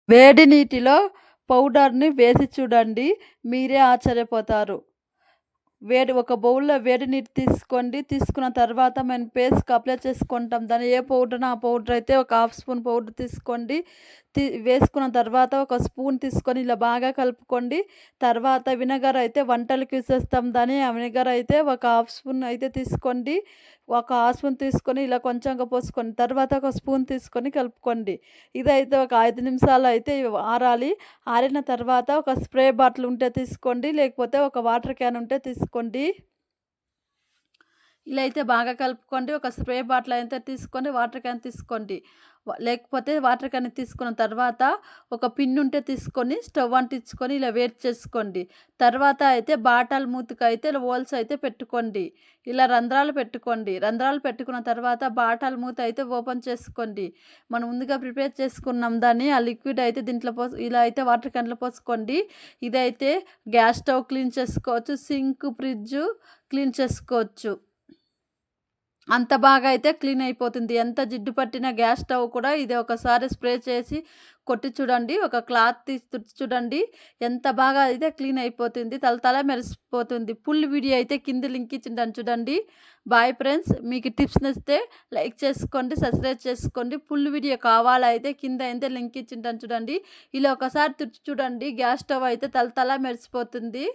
వేడి నీటిలో పౌడర్‌ని వేసి చూడండి. మీరే ఆశ్చర్యపోతారు. ఒక బౌల్‌లో వేడి నీరు తీసుకోండి. తీసుకున్న తర్వాత మనం ఫేస్‌కి అప్లై చేసుకుంటాం. దాన్ని ఏ పౌడర్‌నో ఆ పౌడర్ అయితే ఒక హాఫ్ స్పూన్ పౌడర్ తీసుకోండి. వేసుకున్న తర్వాత ఒక స్పూన్ తీసుకొని ఇలా బాగా కలుపుకోండి. తర్వాత వినెగర్ అయితే వంటలకి యూజ్ చేస్తాం దాన్ని. ఆ వినెగర్ అయితే ఒక హాఫ్ స్పూన్ అయితే తీసుకోండి. ఒక హాఫ్ స్పూన్ తీసుకొని ఇలా కొంచెంగా పోసుకోండి. తర్వాత ఒక స్పూన్ తీసుకొని కలుపుకోండి. ఇదైతే ఒక 5 నిమిషాలు అయితే ఆరాలి. ఆరిన తర్వాత ఒక స్ప్రే బాటిల్ ఉంటే తీసుకోండి. లేకపోతే ఒక వాటర్ క్యాన్ ఉంటే తీసుకోండి. ఇలా అయితే బాగా కలుపుకోండి. ఒక స్ప్రే బాటిల్ అయితే తీసుకొని వాటర్ క్యాన్ తీసుకోండి. లేకపోతే వాటర్ క్యాన్ తీసుకున్న తర్వాత ఒక పిన్ ఉంటే తీసుకొని స్టవ్ అంటించుకొని ఇలా వేడి చేసుకోండి. తర్వాత అయితే బాటల్ మూతికైతే హోల్స్ అయితే పెట్టుకోండి. ఇలా రంధ్రాలు పెట్టుకోండి. రంధ్రాలు పెట్టుకున్న తర్వాత బాటల్ మూత అయితే ఓపెన్ చేసుకోండి. మనం ముందుగా ప్రిపేర్ చేసుకున్నాం దాన్ని ఆ లిక్విడ్ అయితే దీంట్లో ఇలా అయితే వాటర్ క్యాన్‌లో పోసుకోండి. ఇదైతే గ్యాస్ స్టవ్ క్లీన్ చేసుకోవచ్చు. సింక్, ఫ్రిడ్జ్ క్లీన్ చేసుకోవచ్చు. అంత బాగా అయితే క్లీన్ అయిపోతుంది. ఎంత జిడ్డు పట్టిన గ్యాస్ స్టవ్ కూడా ఇది ఒకసారి స్ప్రే చేసి కొట్టి చూడండి. ఒక క్లాత్ తీసి తుడిచి చూడండి. ఎంత బాగా అయితే క్లీన్ అయిపోతుంది. తళతళ మెరిసిపోతుంది. ఫుల్ వీడియో అయితే కింద లింక్ ఇచ్చింటాను చూడండి. Bye friends. మీకు టిప్స్ నచ్చితే లైక్ చేసుకోండి, సబ్స్క్రైబ్ చేసుకోండి. ఫుల్ వీడియో కావాలైతే కింద అయితే లింక్ ఇచ్చింటాను చూడండి. ఇలా ఒకసారి తుడిచి చూడండి. గ్యాస్ స్టవ్ అయితే తళతళ మెరిసిపోతుంది.